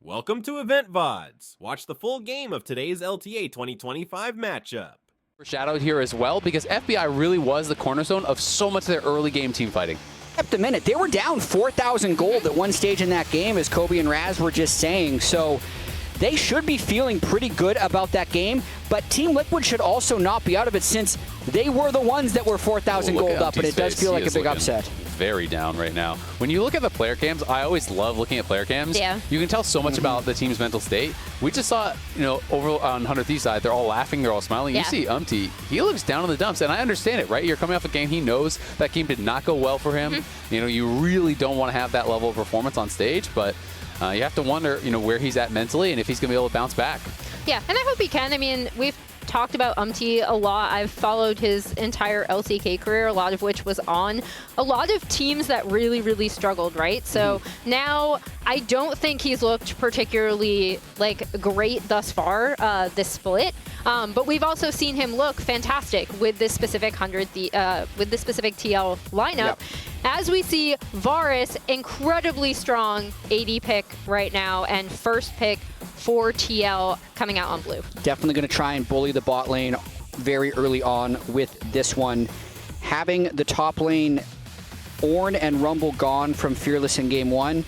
Welcome to Loleventvods. Watch the full game of today's LTA 2025 matchup. Foreshadowed here as well because FBI really was the cornerstone of so much of their early game team fighting. Kept a minute. They were down 4,000 gold at one stage in that game, as Kobe and Raz were just saying. So they should be feeling pretty good about that game, but Team Liquid should also not be out of it since they were the ones that were 4,000 gold up, and it does feel like a big upset. Very down right now. When you look at the player cams, I always love looking at player cams. Yeah. You can tell so much about the team's mental state. We just saw, over on 100 Thieves side, they're all laughing, they're all smiling. Yeah. You see Umti, he looks down in the dumps, and I understand it, right? You're coming off a game, he knows that game did not go well for him. You really don't want to have that level of performance on stage, but you have to wonder, where he's at mentally and if he's going to be able to bounce back. Yeah, and I hope he can. I mean, we've talked about Umti a lot. I've followed his entire LCK career, a lot of which was on a lot of teams that really, really struggled, right? So now I don't think he's looked particularly great thus far, this split. But we've also seen him look fantastic with this specific with this specific TL lineup. Yep. As we see Varus, incredibly strong AD pick right now, and first pick for TL coming out on blue. Definitely going to try and bully the bot lane very early on with this one. Having the top lane Ornn and Rumble gone from Fearless in game one,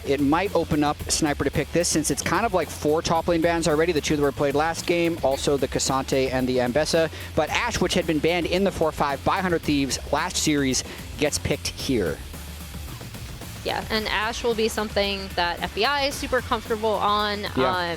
it might open up Sniper to pick this since it's kind of like 4 top lane bans already, the 2 that were played last game, also the Cassante and the Ambessa. But Ashe, which had been banned in the 4-5 by 100 Thieves last series, gets picked here. Yeah, and Ashe will be something that FBI is super comfortable on. Yeah.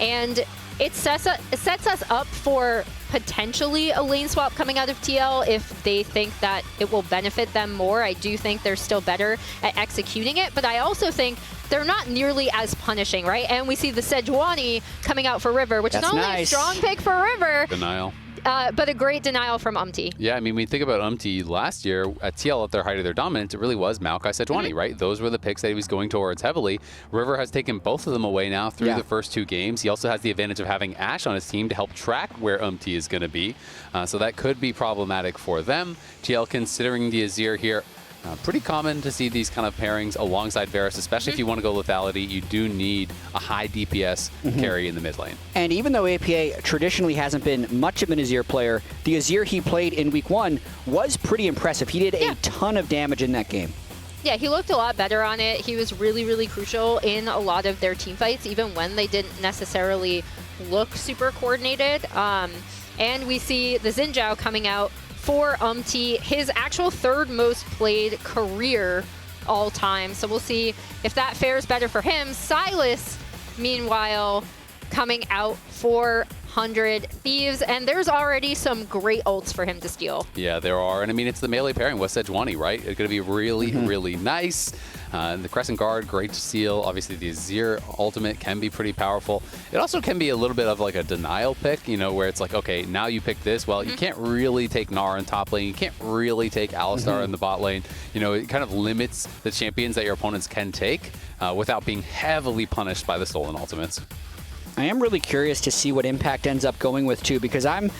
And it sets us up for potentially a lane swap coming out of TL if they think that it will benefit them more. I do think they're still better at executing it, but I also think they're not nearly as punishing, right? And we see the Sejuani coming out for River, which is not only a strong pick for River, Denial. but a great denial from Umti. Yeah, I mean, when you think about Umti last year, at TL at their height of their dominance, it really was Maokai Sejuani, right? Those were the picks that he was going towards heavily. River has taken both of them away now through the first 2 games. He also has the advantage of having Ashe on his team to help track where Umti is going to be. So that could be problematic for them. TL considering the Azir here. Pretty common to see these kind of pairings alongside Varus, especially if you want to go lethality. You do need a high DPS carry in the mid lane. And even though APA traditionally hasn't been much of an Azir player, the Azir he played in week 1 was pretty impressive. He did a ton of damage in that game. Yeah, he looked a lot better on it. He was really, really crucial in a lot of their team fights, even when they didn't necessarily look super coordinated. And we see the Xin Zhao coming out for Umti, his actual 3rd most played career all time. So we'll see if that fares better for him. Silas, meanwhile, coming out for 100 Thieves, and there's already some great ults for him to steal. Yeah, there are, and I mean, it's the melee pairing with Sejuani, right? It's going to be really, really nice. The Crescent Guard, great to steal. Obviously, the Azir ultimate can be pretty powerful. It also can be a little bit of like a denial pick, where it's like, okay, now you pick this. Well, you can't really take Gnar in top lane. You can't really take Alistar in the bot lane. It kind of limits the champions that your opponents can take without being heavily punished by the stolen ultimates. I am really curious to see what Impact ends up going with too, because I'm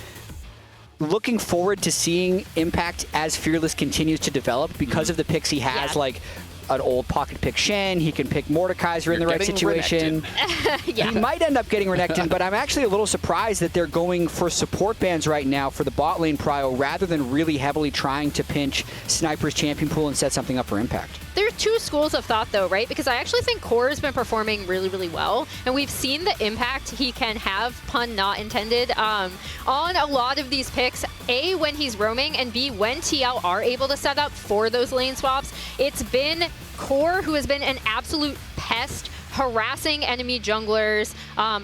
looking forward to seeing Impact as Fearless continues to develop because of the picks he has, like an old pocket pick Shen, he can pick Mordekaiser in the right situation. He might end up getting Renekton, but I'm actually a little surprised that they're going for support bans right now for the bot lane prio rather than really heavily trying to pinch Sniper's champion pool and set something up for Impact. There are 2 schools of thought, though, right? Because I actually think Core has been performing really, really well, and we've seen the impact he can have, pun not intended, on a lot of these picks. A, when he's roaming, and B, when TL are able to set up for those lane swaps. It's been Core who has been an absolute pest, harassing enemy junglers,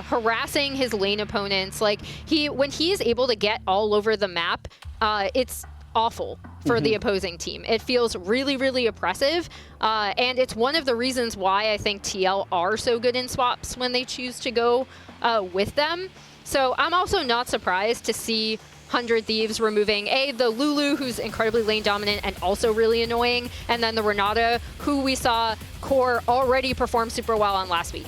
harassing his lane opponents. Like, when he is able to get all over the map, it's awful for the opposing team. It feels really, really oppressive, and it's one of the reasons why I think TL are so good in swaps when they choose to go with them. So I'm also not surprised to see 100 Thieves removing the Lulu, who's incredibly lane dominant and also really annoying, and then the Renata, who we saw Core already perform super well on last week.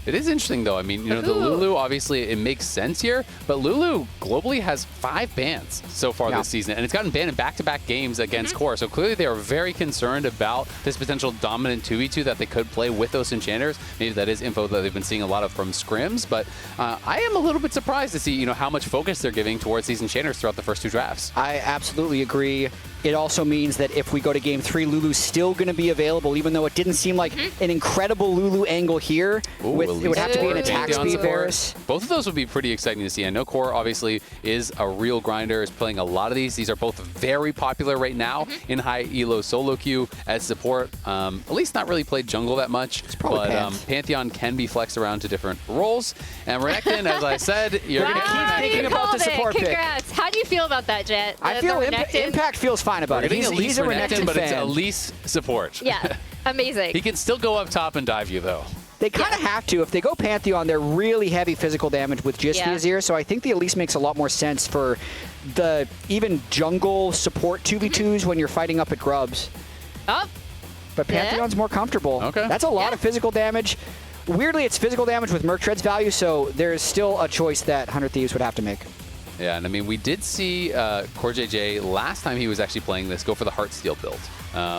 It is interesting, though. I mean, you know, the Lulu, obviously, it makes sense here, but Lulu globally has 5 bans so far this season, and it's gotten banned in back-to-back games against Core. So clearly they are very concerned about this potential dominant 2v2 that they could play with those enchanters. Maybe that is info that they've been seeing a lot of from scrims, but I am a little bit surprised to see, you know, how much focus they're giving towards these enchanters throughout the first 2 drafts. I absolutely agree. It also means that if we go to game 3, Lulu's still going to be available, even though it didn't seem like an incredible Lulu angle here. Ooh, it would have to be an attack speed Varus. Both of those would be pretty exciting to see. I know Core obviously is a real grinder, is playing a lot of these. These are both very popular right now in high elo solo queue as support. At least not really played jungle that much, but Pantheon can be flexed around to different roles. And Renekton, as I said, you're going to keep thinking about the support pick. Congrats. How do you feel about that, Jet? I feel Impact feels fine about it. He's a Renekton but fan. It's Elise support. Yeah, amazing. He can still go up top and dive you, though. They kind of have to. If they go Pantheon, they're really heavy physical damage with just the Azir, so I think the Elise makes a lot more sense for the even jungle support 2v2s when you're fighting up at Grubs. Oh. But Pantheon's more comfortable. Okay. That's a lot of physical damage. Weirdly, it's physical damage with Merc Tread's value, so there's still a choice that 100 Thieves would have to make. Yeah, and I mean, we did see Core JJ last time he was actually playing this go for the Heartsteel build.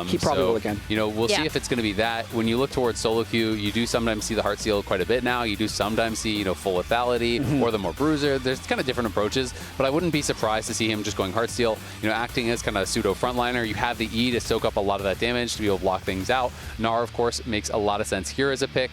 He probably will again. You know, we'll see if it's going to be that. When you look towards solo queue, you do sometimes see the Heartsteel quite a bit now. You do sometimes see, you know, full lethality or the more bruiser. There's kind of different approaches, but I wouldn't be surprised to see him just going Heartsteel, you know, acting as kind of a pseudo frontliner. You have the E to soak up a lot of that damage to be able to block things out. Gnar, of course, makes a lot of sense here as a pick.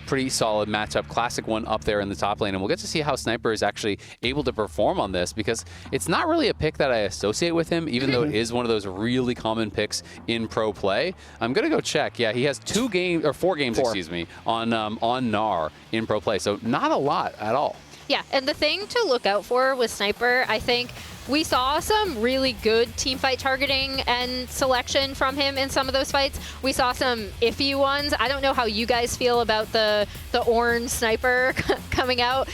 Pretty solid matchup, classic one up there in the top lane, and we'll get to see how Sniper is actually able to perform on this, because it's not really a pick that I associate with him, even though it is one of those really common picks in pro play. I'm gonna go check. Yeah, he has 4 games, excuse me, on Gnar in pro play, so not a lot at all. Yeah, and the thing to look out for with Sniper, I think we saw some really good teamfight targeting and selection from him in some of those fights. We saw some iffy ones. I don't know how you guys feel about the orange Sniper coming out.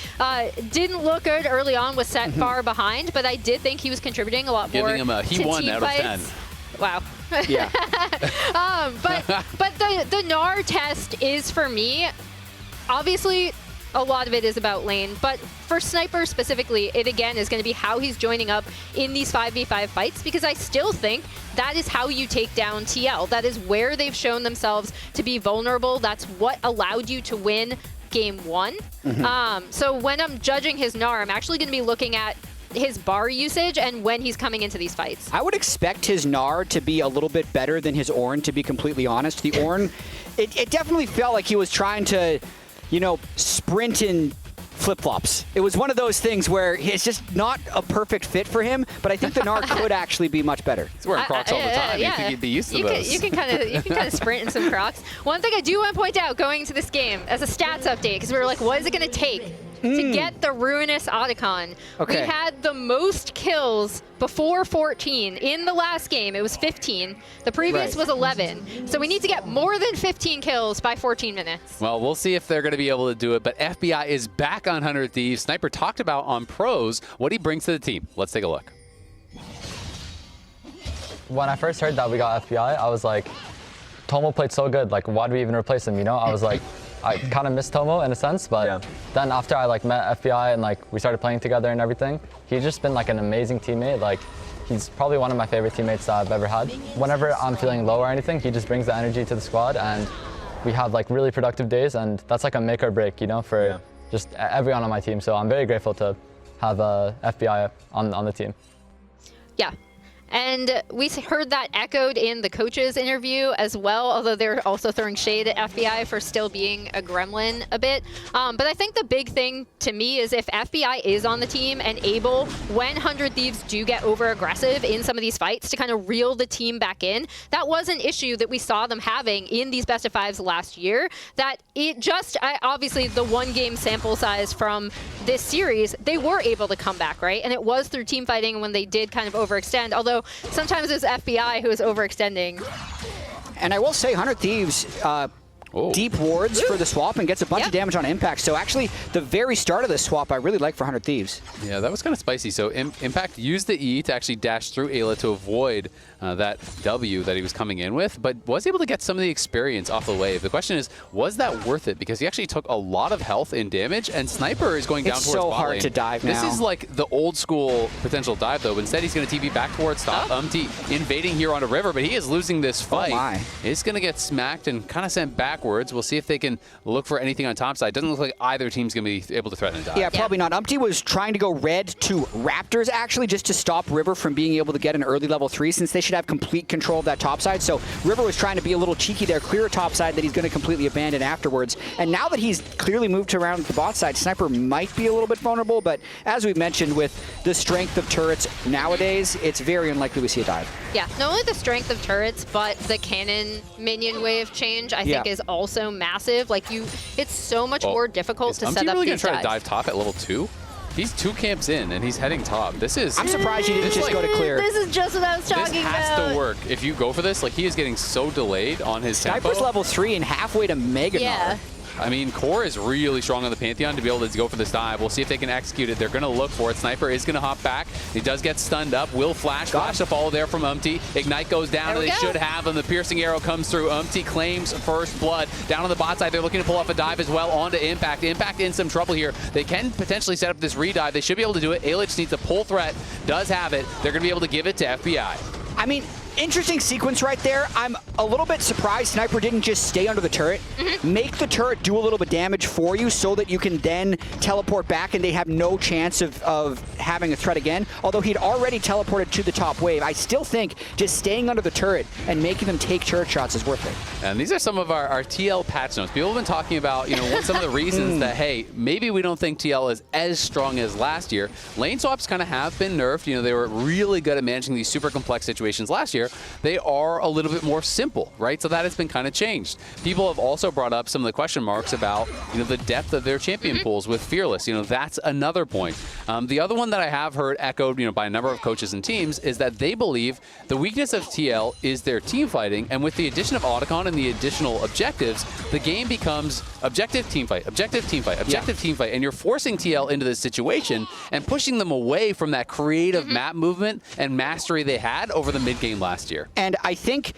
Didn't look good early on, was set far behind, but I did think he was contributing a lot more. Giving him a he won out of 10. Wow. Yeah. but the Gnar test is, for me, obviously a lot of it is about lane, but for Sniper specifically, it again is going to be how he's joining up in these 5v5 fights, because I still think that is how you take down TL. That is where they've shown themselves to be vulnerable. That's what allowed you to win game 1. So when I'm judging his Gnar, I'm actually going to be looking at his bar usage and when he's coming into these fights. I would expect his Gnar to be a little bit better than his Ornn, to be completely honest. The Ornn, it definitely felt like he was trying to, you know, sprint in flip-flops. It was one of those things where it's just not a perfect fit for him, but I think the Gnar could actually be much better. He's wearing Crocs all the time. You think he'd be used to those. You can kind of sprint in some Crocs. One thing I do want to point out going into this game as a stats update, because we were like, what is it going to take to get the Ruinous Otacon? Okay. We had the most kills before 14. In the last game, it was 15. The previous was 11. So we need to get more than 15 kills by 14 minutes. Well, we'll see if they're going to be able to do it, but FBI is back on 100 Thieves. Sniper talked about on pros what he brings to the team. Let's take a look. When I first heard that we got FBI, I was like, Tomo played so good. Like, why do we even replace him, you know? I was like, I kind of missed Tomo in a sense, but then after I like met FBI and like we started playing together and everything, he's just been like an amazing teammate. Like, he's probably one of my favorite teammates that I've ever had. Whenever I'm feeling low or anything, he just brings the energy to the squad, and we have like really productive days, and that's like a make or break, you know, for just everyone on my team. So I'm very grateful to have FBI on the team. Yeah. And we heard that echoed in the coaches' interview as well, although they're also throwing shade at FBI for still being a gremlin a bit. But I think the big thing to me is if FBI is on the team and able, when 100 Thieves do get over-aggressive in some of these fights, to kind of reel the team back in. That was an issue that we saw them having in these best of fives last year, that it just, obviously the 1 game sample size from this series, they were able to come back, right? And it was through team fighting when they did kind of overextend, although sometimes it was FBI who was overextending. And I will say 100 Thieves, deep wards for the swap and gets a bunch of damage on impact. So actually, the very start of this swap I really like for 100 Thieves. Yeah, that was kind of spicy. So Impact used the E to actually dash through Ayla to avoid that W that he was coming in with, but was able to get some of the experience off the wave. The question is, was that worth it? Because he actually took a lot of health and damage, and Sniper is going down towards bot lane. It's so hard to dive now. This is like the old school potential dive, though. Instead, he's going to TP back towards top. Invading here onto River, but he is losing this fight. He's going to get smacked and kind of sent backwards. We'll see if they can look for anything on top side. Doesn't look like either team's going to be able to threaten a dive. Yeah, probably not. Umpty was trying to go red to Raptors, actually, just to stop River from being able to get an early level 3, since they should have complete control of that top side. So River was trying to be a little cheeky there, clear a top side that he's going to completely abandon afterwards. And now that he's clearly moved to around the bot side, Sniper might be a little bit vulnerable, but as we've mentioned, with the strength of turrets nowadays, it's very unlikely we see a dive. Yeah, not only the strength of turrets, but the cannon minion wave change, I think, is also massive. Like, it's so much more difficult to set up really these gonna try dives. to dive top at level 2? He's 2 camps in, and he's heading top. This is... I'm surprised he didn't just go to clear. This is just what I was talking about. This has to work. If you go for this, like, he is getting so delayed on his Sniper's tempo. level 3 and halfway to Mega Yeah. I mean, Core is really strong on the Pantheon to be able to go for this dive. We'll see if they can execute it. They're going to look for it. Sniper is going to hop back. He does get stunned up. Will flash. Flash the follow there from Umpty. Ignite goes down, and they should have him. The piercing arrow comes through. Umpty claims first blood. Down on the bot side, they're looking to pull off a dive as well onto Impact. Impact in some trouble here. They can potentially set up this redive. They should be able to do it. Alich needs a pull threat. Does have it. They're going to be able to give it to FBI. I mean, interesting sequence right there. I'm a little bit surprised Sniper didn't just stay under the turret. Make the turret do a little bit of damage for you so that you can then teleport back and they have no chance of having a threat again. Although he'd already teleported to the top wave, I still think just staying under the turret and making them take turret shots is worth it. And these are some of our TL patch notes. People have been talking about, some of the reasons that, hey, maybe we don't think TL is as strong as last year. Lane swaps kind of have been nerfed. They were really good at managing these super complex situations last year. They are a little bit more simple, right? So that has been kind of changed. People have also brought up some of the question marks about, the depth of their champion pools with Fearless. That's another point. The other one that I have heard echoed, by a number of coaches and teams is that they believe the weakness of TL is their team fighting, and with the addition of Otacon and the additional objectives, the game becomes objective team fight, objective team fight, objective team fight, and you're forcing TL into this situation and pushing them away from that creative map movement and mastery they had over the mid game last year. And I think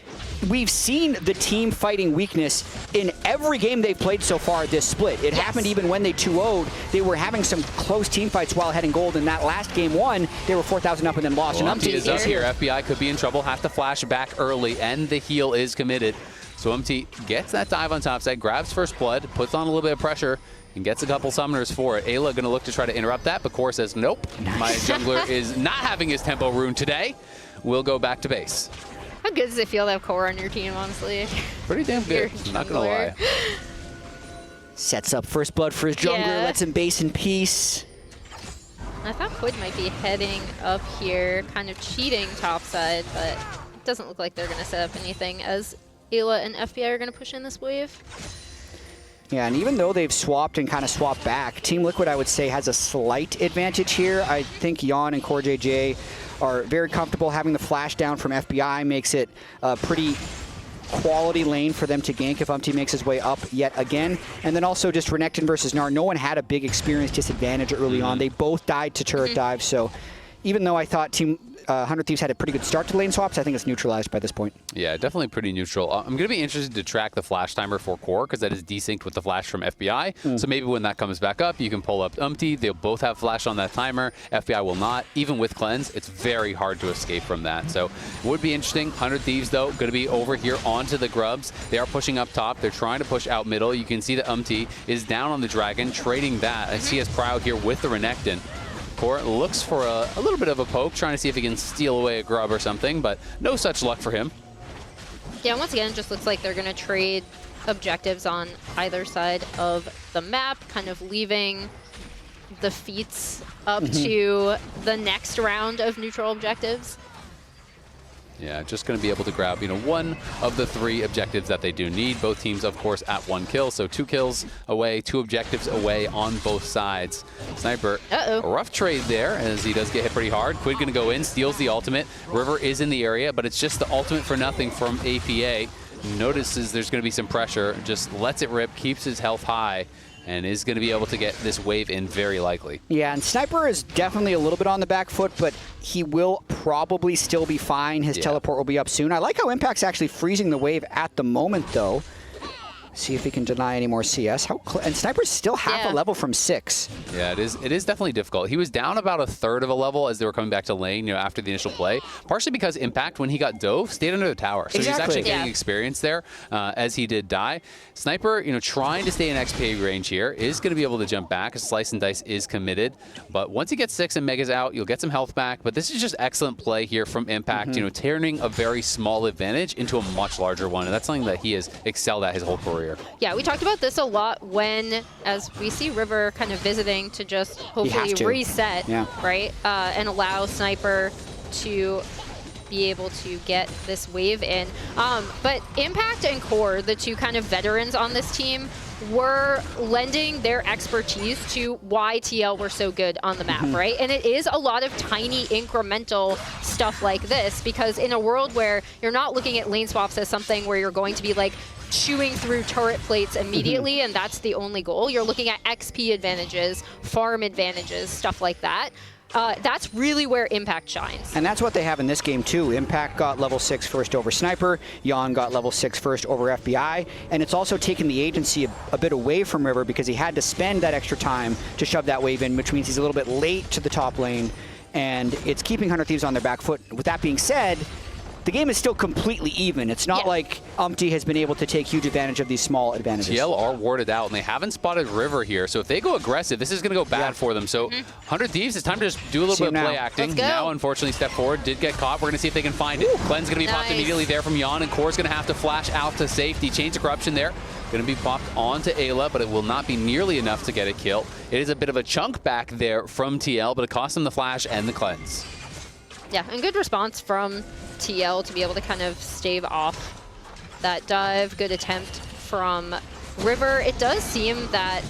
we've seen the team fighting weakness in every game they've played so far this split. It happened even when they 2-0'd. They were having some close team fights while heading gold. In that last game 1, they were 4,000 up and then lost. Well, and Umpty is up here. FBI could be in trouble, have to flash back early, and the heal is committed. So Umpty gets that dive on top side, grabs first blood, puts on a little bit of pressure, and gets a couple summoners for it. Ayla going to look to try to interrupt that, but Core says, nope, my jungler is not having his tempo ruined today. We'll go back to base. How good does it feel to have Core on your team, honestly? Pretty damn good, I'm not going to lie. Sets up first blood for his jungler, lets him base in peace. I thought Quid might be heading up here, kind of cheating topside, but it doesn't look like they're going to set up anything as Ayla and FBI are going to push in this wave. Yeah, and even though they've swapped and kind of swapped back, Team Liquid, I would say, has a slight advantage here. I think Yon and Core JJ are very comfortable. Having the flash down from FBI makes it a pretty quality lane for them to gank if Umpty makes his way up yet again. And then also just Renekton versus Gnar. No one had a big experience disadvantage early on. They both died to turret dives, so even though I thought Team 100 Thieves had a pretty good start to lane swaps, I think it's neutralized by this point. Yeah, definitely pretty neutral. I'm going to be interested to track the flash timer for Core because that is desynced with the flash from FBI. So maybe when that comes back up, you can pull up Umpty. They'll both have flash on that timer. FBI will not. Even with Cleanse, it's very hard to escape from that. So it would be interesting. 100 Thieves, though, going to be over here onto the Grubs. They are pushing up top. They're trying to push out middle. You can see that Umpty is down on the Dragon, trading that. I see his Proud here with the Renekton. Core looks for a little bit of a poke, trying to see if he can steal away a grub or something, but no such luck for him. Yeah, once again, it just looks like they're going to trade objectives on either side of the map, kind of leaving the feats up to the next round of neutral objectives. Yeah, just going to be able to grab, one of the 3 objectives that they do need. Both teams, of course, at 1 kill. So 2 kills away, 2 objectives away on both sides. Sniper, a rough trade there as he does get hit pretty hard. Quid going to go in, steals the ultimate. River is in the area, but it's just the ultimate for nothing from APA. notices there's going to be some pressure, just lets it rip, keeps his health high, and is going to be able to get this wave in very likely. Yeah, and Sniper is definitely a little bit on the back foot, but he will probably still be fine. His teleport will be up soon. I like how Impact's actually freezing the wave at the moment, though. See if he can deny any more CS. And Sniper's still half a level from 6. Yeah, it is definitely difficult. He was down about a third of a level as they were coming back to lane, after the initial play. Partially because Impact, when he got dove, stayed under the tower. So he's actually getting experience there as he did die. Sniper, trying to stay in XP range here, is going to be able to jump back. Slice and Dice is committed. But once he gets 6 and Mega's out, you'll get some health back. But this is just excellent play here from Impact, turning a very small advantage into a much larger one. And that's something that he has excelled at his whole career. Yeah, we talked about this a lot as we see River kind of visiting to just hopefully reset, right? And allow Sniper to be able to get this wave in. But Impact and Core, the two kind of veterans on this team, were lending their expertise to why TL were so good on the map, right? And it is a lot of tiny incremental stuff like this, because in a world where you're not looking at lane swaps as something where you're going to be like chewing through turret plates immediately and that's the only goal, you're looking at XP advantages, farm advantages, stuff like that. That's really where Impact shines. And that's what they have in this game too. Impact got level 6 first over Sniper, Jan got level 6 first over FBI, and it's also taken the agency a bit away from River because he had to spend that extra time to shove that wave in, which means he's a little bit late to the top lane, and it's keeping 100 Thieves on their back foot. With that being said, the game is still completely even. It's not like Umpty has been able to take huge advantage of these small advantages. TL are warded out, and they haven't spotted River here. So if they go aggressive, this is going to go bad for them. So 100 Thieves, it's time to just do a little bit of play acting. Now, unfortunately, step forward, did get caught. We're going to see if they can find it. Clean's going to be popped immediately there from Jan, and Core's going to have to flash out to safety. Chains of Corruption there. Going to be popped onto Ayla, but it will not be nearly enough to get a kill. It is a bit of a chunk back there from TL, but it costs them the flash and the cleanse. Yeah, and good response from TL to be able to kind of stave off that dive. Good attempt from River. It does seem that,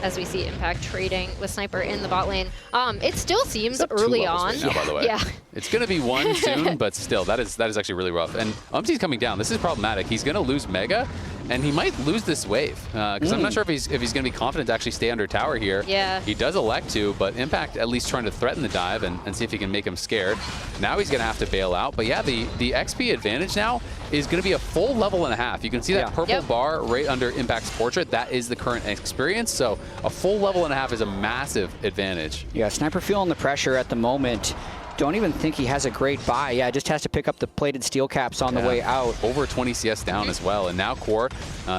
as we see Impact trading with Sniper in the bot lane, it still seems early on. Right now, by the way. Yeah. It's going to be 1 soon, but still, that is actually really rough. And Umpty's coming down. This is problematic. He's going to lose Mega, and he might lose this wave. Because I'm not sure if he's going to be confident to actually stay under tower here. Yeah. He does elect to, but Impact at least trying to threaten the dive and see if he can make him scared. Now he's going to have to bail out. But yeah, the XP advantage now is going to be a full level and a half. You can see that purple bar right under Impact's portrait. That is the current experience. So a full level and a half is a massive advantage. Yeah, Sniper feeling the pressure at the moment. Don't even think he has a great buy. Yeah, just has to pick up the plated steel caps on the way out. Over 20 CS down as well. And now Core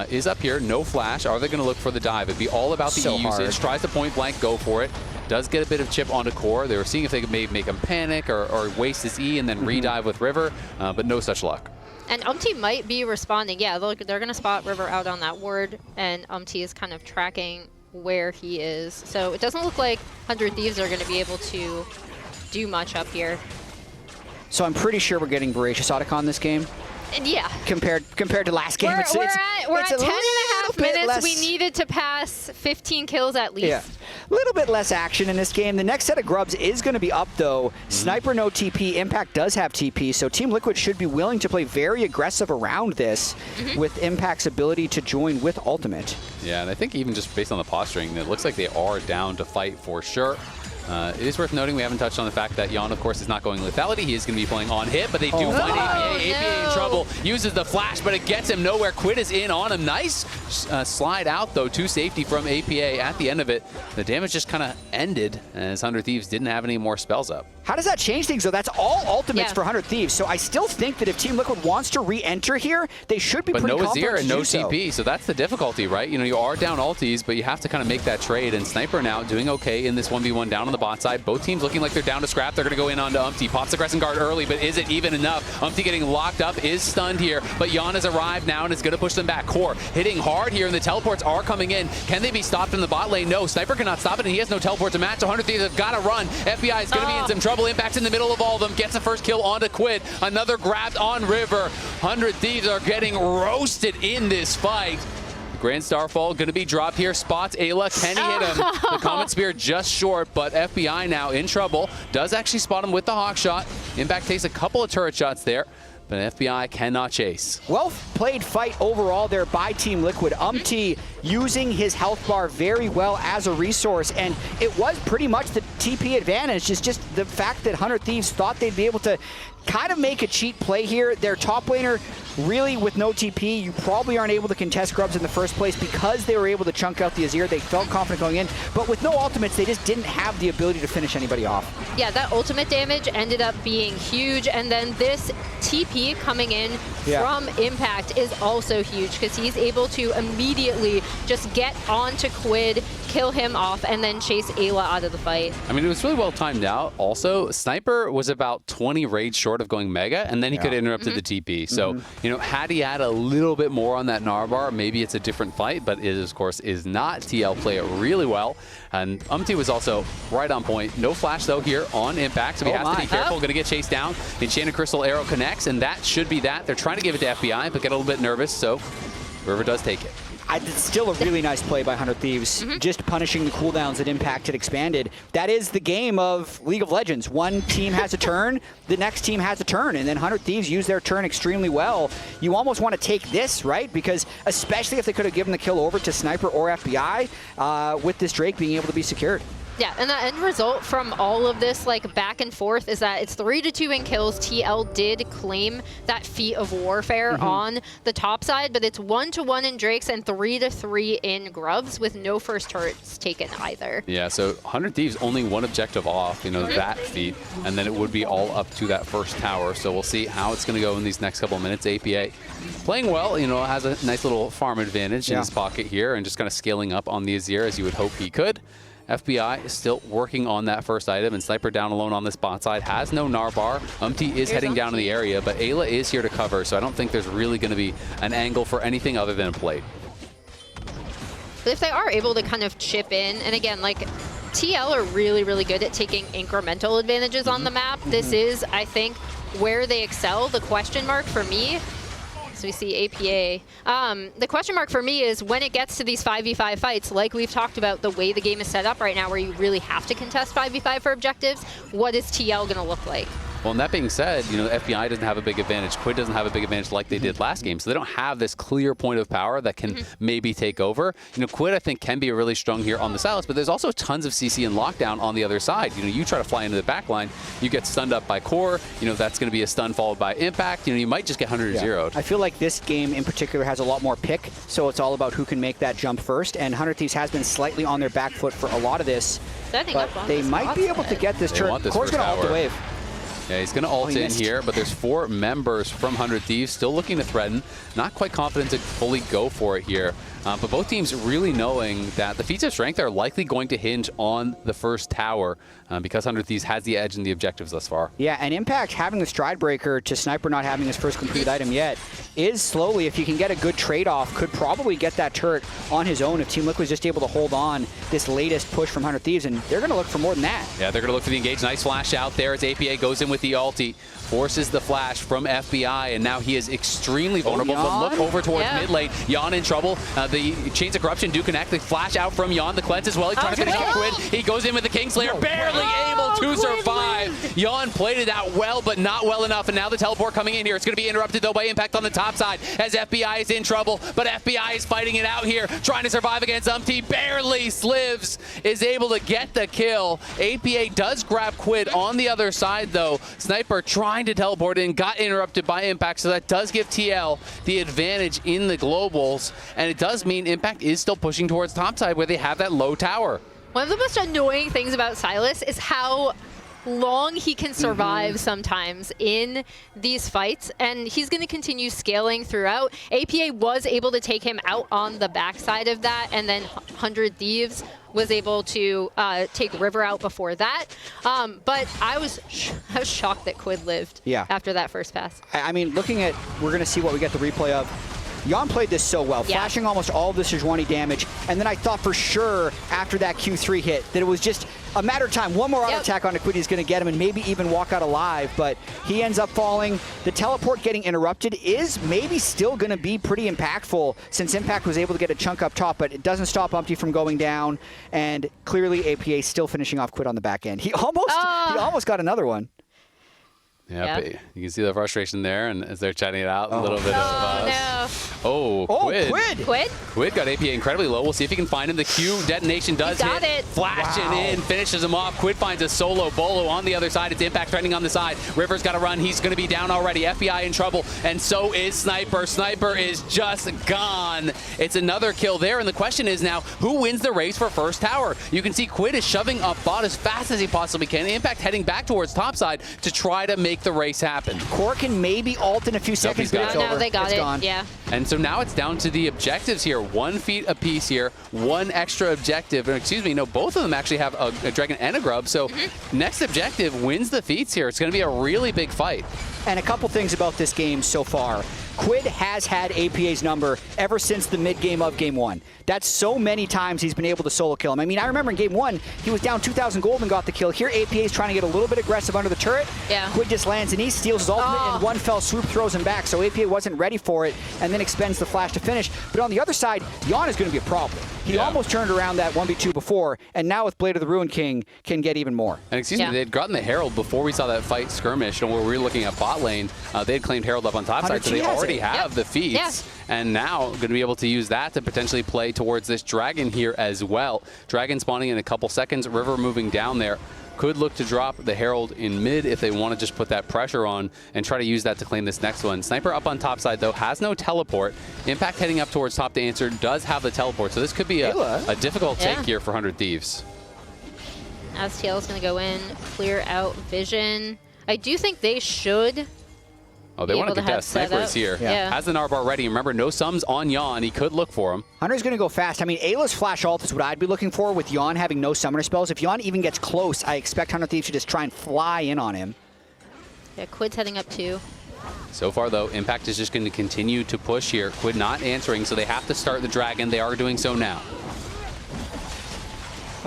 is up here. No flash. Are they going to look for the dive? It'd be all about the E usage. Tries to point blank, go for it. Does get a bit of chip onto Core. They were seeing if they could maybe make him panic or waste his E and then re-dive with River, but no such luck. And Umpty might be responding. Yeah, they're going to spot River out on that ward, and Umpty is kind of tracking where he is. So it doesn't look like 100 Thieves are going to be able to do much up here. So I'm pretty sure we're getting Voracious Otacon this game. Yeah. Compared to last game, We're at 10.5 minutes. Less. We needed to pass 15 kills at least. Yeah. A little bit less action in this game. The next set of grubs is going to be up, though. Sniper no TP. Impact does have TP, so Team Liquid should be willing to play very aggressive around this with Impact's ability to join with Ultimate. Yeah, and I think even just based on the posturing, it looks like they are down to fight for sure. It is worth noting we haven't touched on the fact that Jan, of course, is not going lethality. He is going to be playing on hit, but they do find APA. APA in trouble. Uses the flash, but it gets him nowhere. Quid is in on him. Nice slide out, though, to safety from APA at the end of it. The damage just kind of ended as 100 Thieves didn't have any more spells up. How does that change things, though? That's all ultimates for 100 Thieves. So I still think that if Team Liquid wants to re-enter here, they should be pretty confident to do so. But no Azir and no TP, so that's the difficulty, right? You are down ultis, but you have to kind of make that trade. And Sniper now doing okay in this 1v1 down on the bot side. Both teams looking like they're down to scrap. They're going to go in onto Umpty. Pops the Crescent Guard early, but is it even enough? Umpty getting locked up, is stunned here, but Jan has arrived now and is going to push them back. Core hitting hard here, and the teleports are coming in. Can they be stopped in the bot lane? No, Sniper cannot stop it, and he has no teleport to match. 100 Thieves have got to run. FBI is going to be in some trouble. Impact's in the middle of all of them. Gets the first kill onto Quid. Another grabbed on River. 100 Thieves are getting roasted in this fight. Grand Starfall going to be dropped here. Spots Ayla. Can he hit him? The Comet Spear just short, but FBI now in trouble. Does actually spot him with the Hawk Shot. Impact takes a couple of turret shots there. but FBI cannot chase. Well played fight overall there by Team Liquid. Using his health bar very well as a resource, and it was pretty much the TP advantage. It's just the fact that 100 Thieves thought they'd be able to kind of make a cheat play here. Their top laner, really with no TP, you probably aren't able to contest Grubs in the first place because they were able to chunk out the Azir. They felt confident going in, but with no ultimates, they just didn't have the ability to finish anybody off. Yeah, that ultimate damage ended up being huge, and then this TP coming in from Impact is also huge because he's able to immediately just get onto Quid, kill him off, and then chase Ayla out of the fight. I mean, it was really well timed out. Also, Sniper was about 20 raids short of going Mega, and then he could have interrupted the TP. So, you know, had he had a little bit more on that Narbar, maybe it's a different fight, but it, of course, is not. TL play it really well, and was also right on point. No flash, though, here on Impact, so he has to be careful. Going to get chased down. Enchanted Crystal Arrow connects, and that should be that. They're trying to give it to FBI, but get a little bit nervous, so River does take it. It's still a really nice play by 100 Thieves, just punishing the cooldowns that Impact had expanded. That is the game of League of Legends. One team has a turn, the next team has a turn, and then 100 Thieves use their turn extremely well. You almost want to take this, right? Because especially if they could have given the kill over to Sniper or FBI, with this Drake being able to be secured. Yeah, and the end result from all of this, like, back and forth is that it's 3-2 in kills. TL did claim that feat of warfare on the top side, but it's 1-1 in Drakes and 3-3 in Grubs with no first turrets taken either. Yeah, so 100 Thieves only one objective off, you know, that feat, and then it would be all up to that first tower. So we'll see how it's going to go in these next couple of minutes. APA playing well, you know, has a nice little farm advantage in his pocket here and just kind of scaling up on the Azir as you would hope he could. FBI is still working on that first item, and Sniper down alone on this bot side has no Narbar. Is heading down to the area, but Ayla is here to cover, so I don't think there's really going to be an angle for anything other than a plate. But if they are able to kind of chip in, and again, like, TL are really, really good at taking incremental advantages on the map. This is, I think, where they excel. The question mark for me, so we see APA. The question mark for me is when it gets to these 5v5 fights, like we've talked about, the way the game is set up right now where you really have to contest 5v5 for objectives, what is TL going to look like? Well, and that being said, you know, FBI doesn't have a big advantage. Quid doesn't have a big advantage like they did last game, so they don't have this clear point of power that can maybe take over. You know, Quid, I think, can be really strong here on the Silas, but there's also tons of CC and lockdown on the other side. You know, you try to fly into the back line, you get stunned up by Core, you know, that's going to be a stun followed by Impact. You know, you might just get 100-0'd. I feel like this game in particular has a lot more pick, so it's all about who can make that jump first, and 100 Thieves has been slightly on their back foot for a lot of this, but they might be able to get this turn. Core's going to ult the wave. Yeah, he's going to ult in here, but there's 4 members from 100 Thieves still looking to threaten. Not quite confident to fully go for it here. But both teams really knowing that the feats of strength are likely going to hinge on the first tower because 100 Thieves has the edge in the objectives thus far. Yeah, and Impact having the Stride Breaker to Sniper not having his first complete item yet is slowly, if he can get a good trade-off, could probably get that turret on his own if Team Liquid is just able to hold on this latest push from 100 Thieves, and they're going to look for more than that. Yeah, they're going to look for the engage. Nice flash out there as APA goes in with the ulti. Forces the flash from FBI, and now he is extremely vulnerable. But look over towards mid lane. Jan in trouble. The Chains of Corruption do connect. The flash out from Jan. The cleanse as well. He's trying to finish off Quid. He goes in with the Kingslayer. Barely able to survive. Jan played it out well, but not well enough. And now the teleport coming in here. It's going to be interrupted, though, by Impact on the top side as FBI is in trouble. But FBI is fighting it out here, trying to survive against Barely. Slivs is able to get the kill. APA does grab Quid on the other side, though. Sniper trying to teleport in, got interrupted by Impact, so that does give TL the advantage in the globals, and it does mean Impact is still pushing towards topside where they have that low tower. One of the most annoying things about Silas is how long he can survive sometimes in these fights, and he's going to continue scaling throughout. APA was able to take him out on the backside of that, and then 100 Thieves was able to take River out before that. But I was shocked that Quid lived after that first pass. I mean, looking at, we're going to see what we get the replay of. Jan played this so well, flashing almost all of the Sejuani damage, and then I thought for sure after that Q3 hit that it was just a matter of time. One more auto attack on Equity is going to get him and maybe even walk out alive, but he ends up falling. The teleport getting interrupted is maybe still going to be pretty impactful since Impact was able to get a chunk up top, but it doesn't stop Umpty from going down, and clearly APA still finishing off Quid on the back end. He almost got another one. Yeah, you can see the frustration there, and as they're chatting it out, a little bit of no. Quid got APA incredibly low. We'll see if he can find him. The Q detonation does hit. It. Flashing in, finishes him off. Quid finds a solo bolo on the other side. It's Impact threatening on the side. River's got to run. He's going to be down already. FBI in trouble, and so is Sniper. Sniper is just gone. It's another kill there, and the question is now, who wins the race for first tower? You can see Quid is shoving up bot as fast as he possibly can. Impact heading back towards topside to try to make the race happen. Core can maybe ult in a few seconds, but it's over. No, they got it's it. Gone. Yeah. And so now it's down to the objectives here. 1 feat apiece here, 1 extra objective. Excuse me, no, both of them actually have a dragon and a grub. So next objective wins the feats here. It's going to be a really big fight. And a couple things about this game so far. Quid has had APA's number ever since the mid-game of Game 1. That's so many times he's been able to solo kill him. I mean, I remember in Game 1, he was down 2,000 gold and got the kill. Here, APA is trying to get a little bit aggressive under the turret. Yeah. Quid just lands and he steals his ultimate, and one fell swoop throws him back. So APA wasn't ready for it, and then expends the flash to finish. But on the other side, Yon is going to be a problem. He almost turned around that 1v2 before, and now with Blade of the Ruined King, can get even more. And excuse me, they'd gotten the Herald before we saw that fight skirmish, and where we were looking at bot lane, they had claimed Herald up on top side, so they already have the feats. And now going to be able to use that to potentially play towards this dragon here as well. Dragon spawning in a couple seconds, River moving down there. Could look to drop the Herald in mid if they want to just put that pressure on and try to use that to claim this next one. Sniper up on top side, though, has no teleport. Impact heading up towards top to answer does have the teleport, so this could be a difficult take here for 100 Thieves. STL is going to go in, clear out vision. I do think they should. Oh, they want to contest. Sniper is here. Has the Narbar ready. Remember, no sums on Yon. He could look for him. Hunter's going to go fast. I mean, Ayla's flash ult is what I'd be looking for with Yon having no summoner spells. If Yon even gets close, I expect 100 Thieves to just try and fly in on him. Yeah, Quid's heading up too. So far, though, Impact is just going to continue to push here. Quid not answering, so they have to start the Dragon. They are doing so now.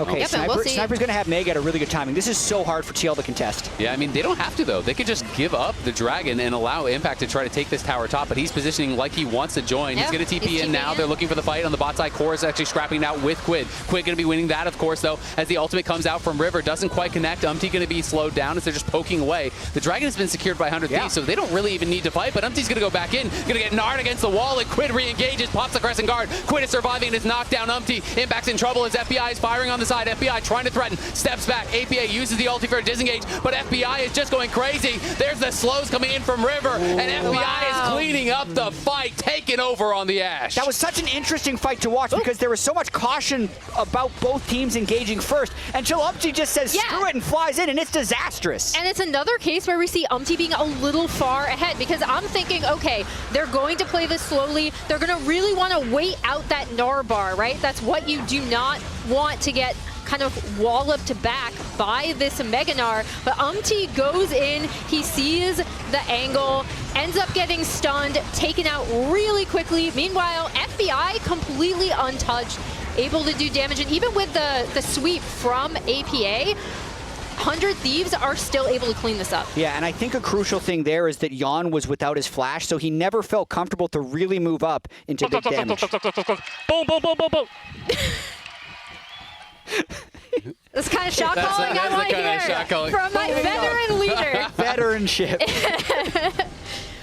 Okay, Sniper's going to have Meg at a really good timing. This is so hard for TL to contest. Yeah, I mean, they don't have to, though. They could just give up the Dragon and allow Impact to try to take this tower top, but he's positioning like he wants to join. He's going to TP in now. They're looking for the fight on the bot side. Core is actually scrapping out with Quid. Quid going to be winning that, of course, though, as the ultimate comes out from River. Doesn't quite connect. Umti going to be slowed down as they're just poking away. The Dragon has been secured by 100 Thieves, so they don't really even need to fight, but Umti's going to go back in. Going to get Nard against the wall, and Quid re-engages, pops the Crescent Guard. Quid is surviving and is knocked down. Umti. Impact's in trouble as FBI is firing on the side. FBI trying to threaten, steps back. APA uses the ulti for a disengage, but FBI is just going crazy. There's the slows coming in from River, and FBI is cleaning up the fight, taking over on the Ashe. That was such an interesting fight to watch because there was so much caution about both teams engaging first, until Umti just says screw it and flies in, and it's disastrous. And it's another case where we see Umti being a little far ahead, because I'm thinking, okay, they're going to play this slowly. They're going to really want to wait out that Narbar, right? That's what you do not want to get kind of walloped back by this Meganar, but Umti goes in, he sees the angle, ends up getting stunned, taken out really quickly. Meanwhile, FBI completely untouched, able to do damage, and even with the sweep from APA, 100 Thieves are still able to clean this up. Yeah, and I think a crucial thing there is that Yon was without his flash, so he never felt comfortable to really move up into big damage. Boom, boom, boom, boom, boom. This kind of shot calling I want to hear from my veteran leader. Veteranship.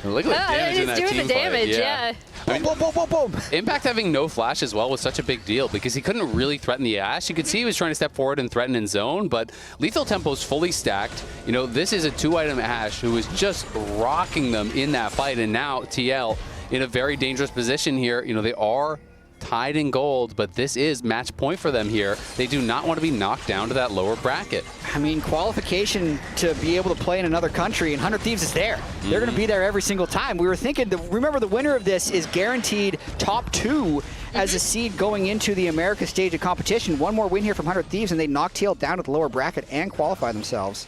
Look at the damage in that doing team the damage, fight. I mean, boom, boom, boom, boom. Impact having no flash as well was such a big deal because he couldn't really threaten the Ashe. You could see he was trying to step forward and threaten in zone, but lethal tempo is fully stacked. You know, this is a 2-item Ashe who is just rocking them in that fight, and now TL in a very dangerous position here. You know, they are tied in gold, but this is match point for them here. They do not want to be knocked down to that lower bracket. I mean, qualification to be able to play in another country, and 100 Thieves is there. They're going to be there every single time. We were thinking, remember the winner of this is guaranteed top 2 as a seed going into the America stage of competition. One more win here from 100 Thieves, and they knock TL down to the lower bracket and qualify themselves.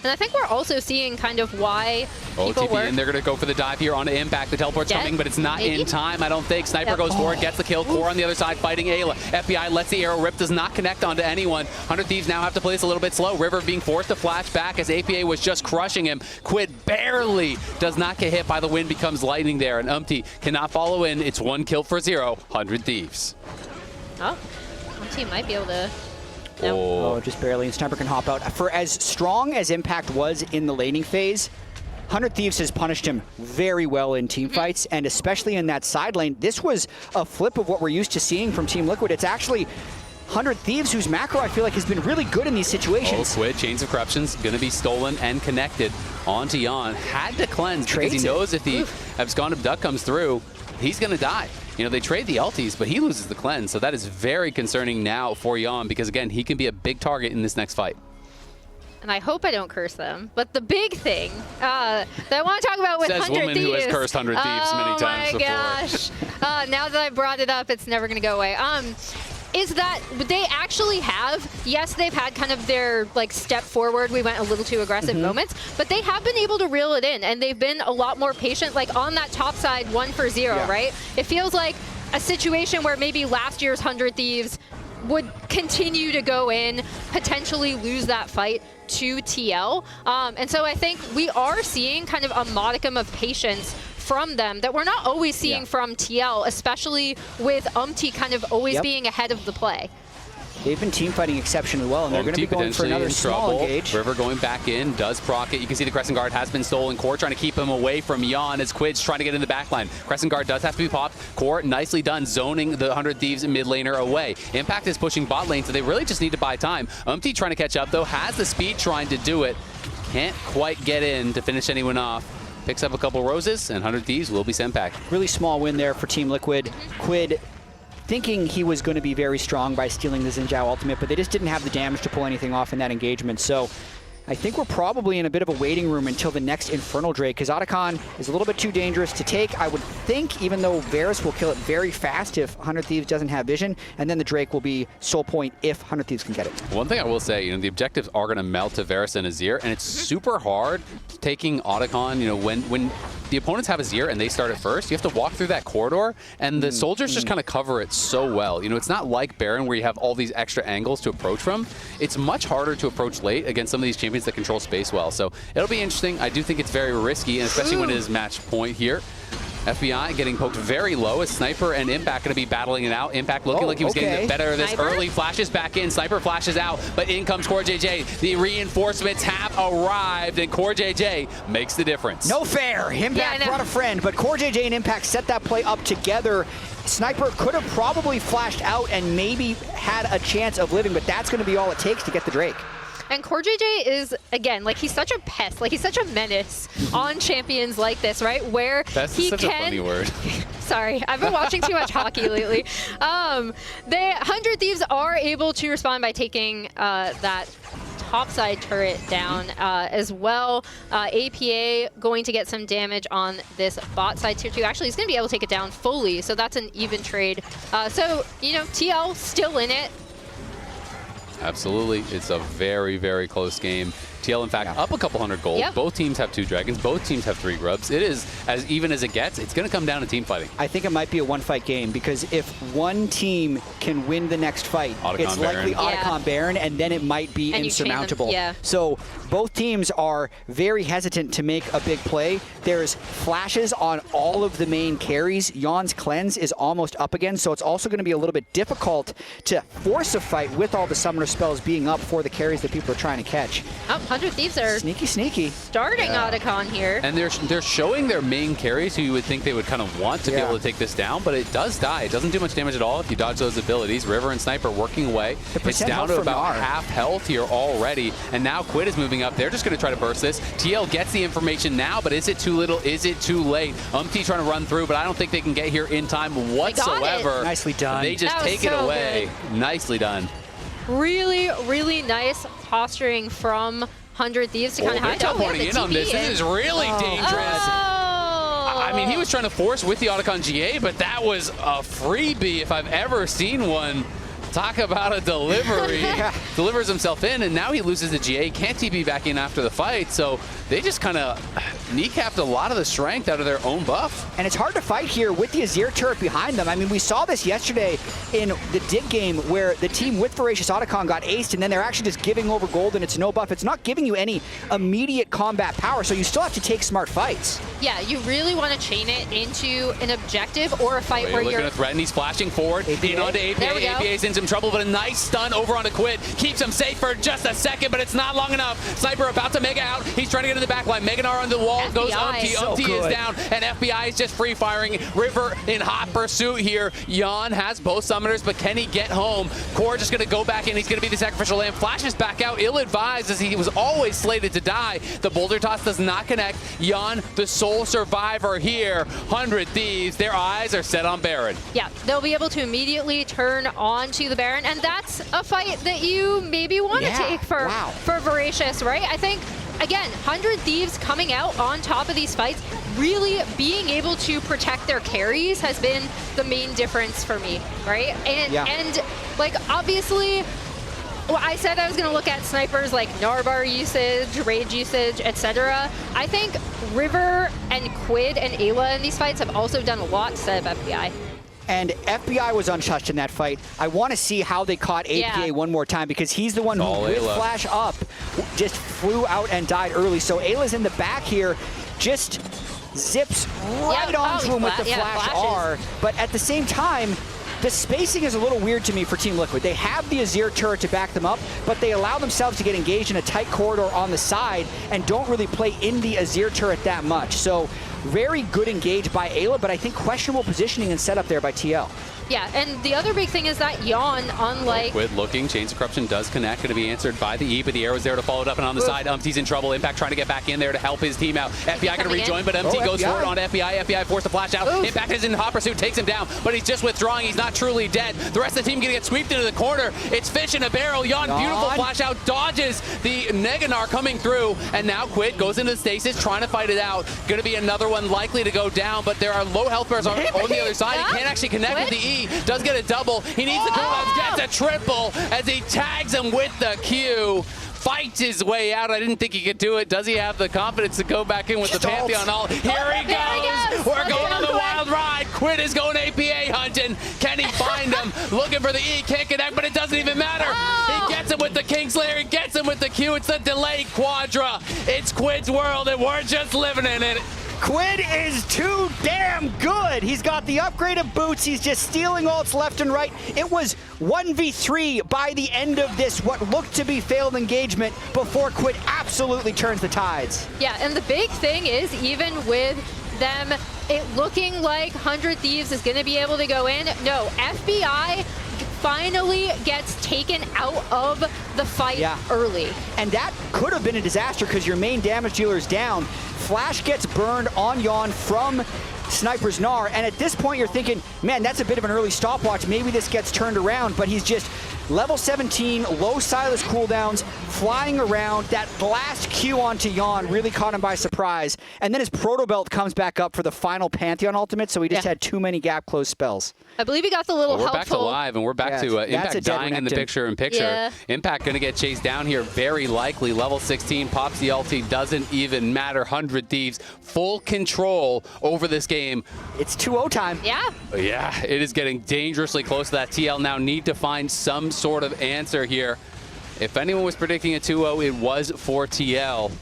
And I think we're also seeing kind of why people TP in. They're going to go for the dive here onto Impact. The teleport's coming, but it's not in time, I don't think. Sniper goes forward, gets the kill. Core on the other side fighting Ayla. FBI lets the arrow rip, does not connect onto anyone. 100 Thieves now have to play this a little bit slow. River being forced to flash back as APA was just crushing him. Quid barely does not get hit by the wind, becomes lightning there, and Umti cannot follow in. It's 1 kill for 0. 100 Thieves. Oh, one team might be able to. No. Oh, just barely, and Sniper can hop out. For as strong as Impact was in the laning phase, 100 Thieves has punished him very well in team fights, and especially in that side lane. This was a flip of what we're used to seeing from Team Liquid. It's actually 100 Thieves, whose macro I feel like has been really good in these situations. Quid, Chains of Corruptions, going to be stolen and connected onto Jan. Had to cleanse because he knows if the Abscond Duck comes through, he's going to die. You know, they trade the LTs, but he loses the cleanse, so that is very concerning now for Jan because, again, he can be a big target in this next fight. And I hope I don't curse them. But the big thing that I want to talk about with 100 Thieves. Says woman who has cursed 100 Thieves many times before. Oh my gosh. Now that I brought it up, it's never going to go away. Is that they actually have, yes, they've had kind of their like step forward, we went a little too aggressive moments, but they have been able to reel it in, and they've been a lot more patient, like on that top side 1 for 0, right? It feels like a situation where maybe last year's 100 Thieves would continue to go in, potentially lose that fight to TL. And so I think we are seeing kind of a modicum of patience from them that we're not always seeing from TL, especially with Umti kind of always being ahead of the play. They've been team fighting exceptionally well, and they're going to be going for another small engage. River going back in, does proc it. You can see the Crescent Guard has been stolen. Core trying to keep him away from Jan as Quid's trying to get in the backline. Crescent Guard does have to be popped. Core, nicely done, zoning the 100 Thieves mid laner away. Impact is pushing bot lane, so they really just need to buy time. Umti trying to catch up, though, has the speed trying to do it. Can't quite get in to finish anyone off. Picks up a couple roses, and 100 Thieves will be sent back. Really small win there for Team Liquid. Quid thinking he was going to be very strong by stealing the Xin Zhao ultimate, but they just didn't have the damage to pull anything off in that engagement. So I think we're probably in a bit of a waiting room until the next Infernal Drake, because Otacon is a little bit too dangerous to take, I would think, even though Varus will kill it very fast if 100 Thieves doesn't have vision, and then the Drake will be soul point if 100 Thieves can get it. One thing I will say, you know, the objectives are going to melt to Varus and Azir, and it's super hard taking Otacon, you know, when the opponents have Azir and they start it first, you have to walk through that corridor, and the soldiers just kind of cover it so well. You know, it's not like Baron where you have all these extra angles to approach from. It's much harder to approach late against some of these champions that control space well. So it'll be interesting. I do think it's very risky, and especially when it is match point here. FBI getting poked very low as Sniper and Impact going to be battling it out. Impact looking like he was getting the better of this early. Flashes back in. Sniper flashes out, but in comes Core JJ. The reinforcements have arrived, and Core JJ makes the difference. No fair. Impact brought a friend, but Core JJ and Impact set that play up together. Sniper could have probably flashed out and maybe had a chance of living, but that's going to be all it takes to get the Drake. And Core JJ is, again, like he's such a pest, like he's such a menace on champions like this, right? Where That's he such can... a funny word. Sorry, I've been watching too much hockey lately. The 100 Thieves are able to respond by taking that topside turret down as well. APA going to get some damage on this bot side tier 2. Actually, he's going to be able to take it down fully, so that's an even trade. So, you know, TL still in it. Absolutely. It's a very, very close game. TL, in fact, up a couple hundred gold. Yep. Both teams have 2 dragons. Both teams have 3 grubs. It is as even as it gets. It's going to come down to team fighting. I think it might be a one-fight game, because if one team can win the next fight, it's likely Otacon Baron, and then it might be insurmountable. So both teams are very hesitant to make a big play. There's flashes on all of the main carries. Jan's cleanse is almost up again, so it's also going to be a little bit difficult to force a fight with all the summoner spells being up for the carries that people are trying to catch. 100 Thieves are sneaky starting Otacon here. And they're showing their main carries who you would think they would kind of want to be able to take this down, but it does die. It doesn't do much damage at all if you dodge those abilities. River and Sniper working away. It's down to about half health here already, and now Quid is moving up. They're just going to try to burst this. TL gets the information now, but is it too little? Is it too late? Umti trying to run through, but I don't think they can get here in time whatsoever. Nicely done. They just take it away. Good. Nicely done. Really, really nice posturing from 100 Thieves to kind of hide. Teleporting in on this. This is really dangerous. I mean, he was trying to force with the Otacon GA, but that was a freebie if I've ever seen one. Talk about a delivery. Delivers himself in, and now he loses the GA. Can't TP back in after the fight, so they just kind of kneecapped a lot of the strength out of their own buff. And it's hard to fight here with the Azir turret behind them. I mean, we saw this yesterday in the Dig game where the team with Voracious Otacon got aced, and then they're actually just giving over gold, and it's no buff. It's not giving you any immediate combat power, so you still have to take smart fights. Yeah, you really want to chain it into an objective or a fight where you're looking to threaten. He's flashing forward. In onto APA. APA's in some trouble, but a nice stun over onto Quid. Keeps him safe for just a second, but it's not long enough. Sniper about to mega out. He's trying to get in the back line. Meganar on the wall. all goes FBI. Umpty. So Umpty is good. down, and FBI is just free firing. River in hot pursuit here. Jan has both summoners, but can he get home? Core just going to go back in. He's going to be the sacrificial lamb. Flashes back out, ill-advised, as he was always slated to die. The boulder toss does not connect. Jan, the sole survivor here. 100 Thieves, their eyes are set on Baron. Yeah, they'll be able to immediately turn on to the Baron, and that's a fight that you maybe want to take for Voracious, right? I think, again, 100 Thieves coming out on top of these fights, really being able to protect their carries has been the main difference for me, right? And like, obviously, well, I said I was going to look at snipers like Narbar usage, rage usage, etc. I think River and Quid and Ayla in these fights have also done a lot to set up FBI. And FBI was untouched in that fight. I want to see how they caught APA one more time, because he's the one who, with flash up, just flew out and died early. So Ayla's in the back here, just zips right onto him with the flash R. But at the same time, the spacing is a little weird to me for Team Liquid. They have the Azir turret to back them up, but they allow themselves to get engaged in a tight corridor on the side and don't really play in the Azir turret that much. So very good engage by Ayla, but I think questionable positioning and setup there by TL. Yeah, and the other big thing is that Jan, unlike... Quid looking, Chains of Corruption does connect, going to be answered by the E, but the arrow's there to follow it up, and on the side, Umpty's in trouble. Impact trying to get back in there to help his team out. FBI going to rejoin, but Umpty goes forward on FBI. FBI forced to flash out. Impact is in hot pursuit, takes him down, but he's just withdrawing. He's not truly dead. The rest of the team going to get swept into the corner. It's fish in a barrel. Jan, beautiful flash out, dodges the Neganar coming through, and now Quid goes into stasis, trying to fight it out. Going to be another one likely to go down, but there are low health bars on the other side. He can't actually connect with the E. Does get a double. He needs the cooldowns, gets a triple as he tags him with the Q. Fights his way out. I didn't think he could do it. Does he have the confidence to go back in with the Pantheon all? Here he goes. We're going on the wild ride. Quid is going APA hunting. Can he find him? Looking for the E. Can't connect, but it doesn't even matter. He gets him with the Kingslayer. He gets him with the Q. It's the delayed Quadra. It's Quid's world, and we're just living in it. Quid is too damn good. He's got the upgraded boots. He's just stealing ults left and right. It was 1v3 by the end of this, what looked to be failed engagement, before Quid absolutely turns the tides. Yeah, and the big thing is, even with them it looking like 100 Thieves is going to be able to go in, no, FBI finally gets taken out of the fight early. And that could have been a disaster, because your main damage dealer is down. Flash gets burned on Jan from Sniper's Gnar, and at this point you're thinking, man, that's a bit of an early stopwatch. Maybe this gets turned around, but he's just level 17, low Silas cooldowns, flying around. That blast Q onto Jan really caught him by surprise. And then his Proto Belt comes back up for the final Pantheon ultimate, so he just had too many gap close spells. I believe he got the little We're back to live, and we're back to Impact dying in the picture-in-picture. Yeah. Impact going to get chased down here, very likely. Level 16, pops the ulti, doesn't even matter. 100 Thieves, full control over this game. It's 2-0 time. Yeah. Yeah, it is getting dangerously close to that. TL now need to find some sort of answer here. If anyone was predicting a 2-0, it was for TL.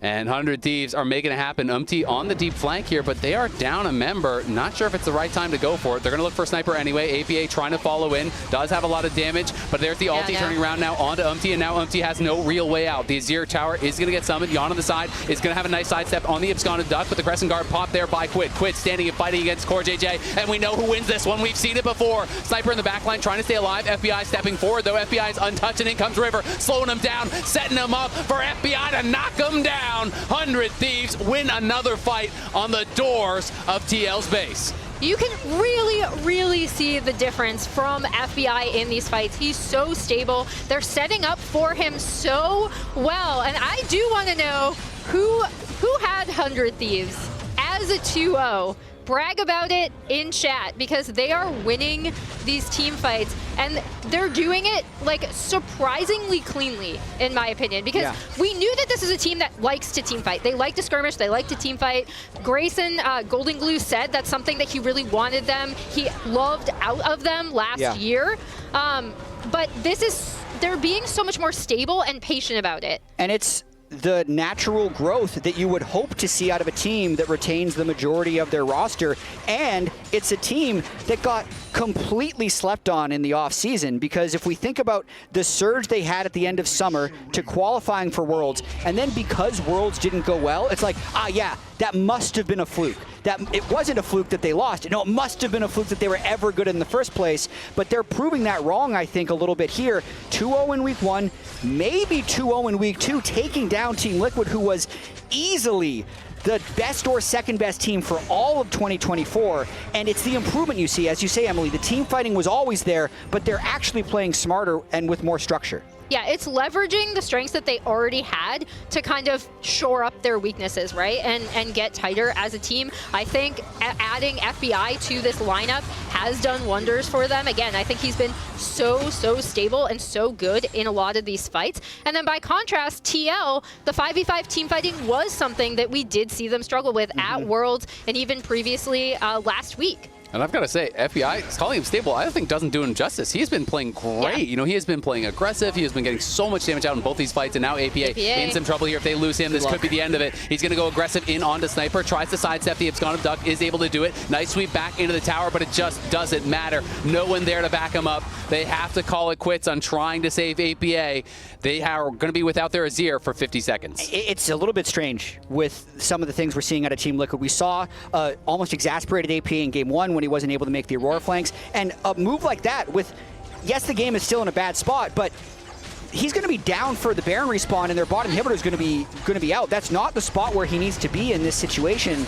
And 100 Thieves are making it happen. Umpty on the deep flank here, but they are down a member. Not sure if it's the right time to go for it. They're going to look for a sniper anyway. APA trying to follow in. Does have a lot of damage, but there's the ulti turning around now onto Umpty, and now Umpty has no real way out. The Azir Tower is going to get summoned. Jan on the side is going to have a nice sidestep on the Absconded Duck, but the Crescent Guard pop there by Quid. Quid standing and fighting against Core JJ, and we know who wins this one. We've seen it before. Sniper in the backline trying to stay alive. FBI stepping forward, though. FBI is untouched, and in comes River, slowing him down, setting him up for FBI to knock him down. 100 Thieves win another fight on the doors of TL's base. You can really see the difference from FBI in these fights. He's so stable. They're setting up for him so well. And I do want to know who had 100 Thieves as a 2-0. Brag about it in chat, because they are winning these team fights, and they're doing it like surprisingly cleanly, in my opinion, because we knew that this is a team that likes to team fight. They like to skirmish, they like to team fight. Grayson Golden Glue said that's something that he really wanted them. He loved out of them last year, but this is, they're being so much more stable and patient about it. And it's the natural growth that you would hope to see out of a team that retains the majority of their roster. And it's a team that got completely slept on in the offseason, because if we think about the surge they had at the end of summer to qualifying for Worlds, and then because Worlds didn't go well, it's like, yeah, that must have been a fluke. That it wasn't a fluke that they lost. No, it must have been a fluke that they were ever good in the first place. But they're proving that wrong, I think, a little bit here. 2-0 in week 1, maybe 2-0 in week 2, taking down Team Liquid, who was easily the best or second best team for all of 2024. And it's the improvement you see. As you say, Emily, the team fighting was always there, but they're actually playing smarter and with more structure. Yeah, it's leveraging the strengths that they already had to kind of shore up their weaknesses, right? And get tighter as a team. I think adding FBI to this lineup has done wonders for them. Again, I think he's been so stable and so good in a lot of these fights. And then by contrast, TL, the 5v5 team fighting was something that we did see them struggle with at Worlds and even previously last week. And I've got to say, FBI, calling him stable, I think doesn't do him justice. He's been playing great. Yeah. You know, he has been playing aggressive. He has been getting so much damage out in both these fights. And now APA in some trouble here. If they lose him, this could be the end of it. He's going to go aggressive in onto Sniper. Tries to sidestep the Abscond of Duck. Is able to do it. Nice sweep back into the tower, but it just doesn't matter. No one there to back him up. They have to call it quits on trying to save APA. They are going to be without their Azir for 50 seconds. It's a little bit strange with some of the things we're seeing out of Team Liquid. We saw almost exasperated APA in Game 1 when he wasn't able to make the Aurora flanks. And a move like that with, yes, the game is still in a bad spot, but he's going to be down for the Baron respawn, and their bot inhibitor is going to be out. That's not the spot where he needs to be in this situation.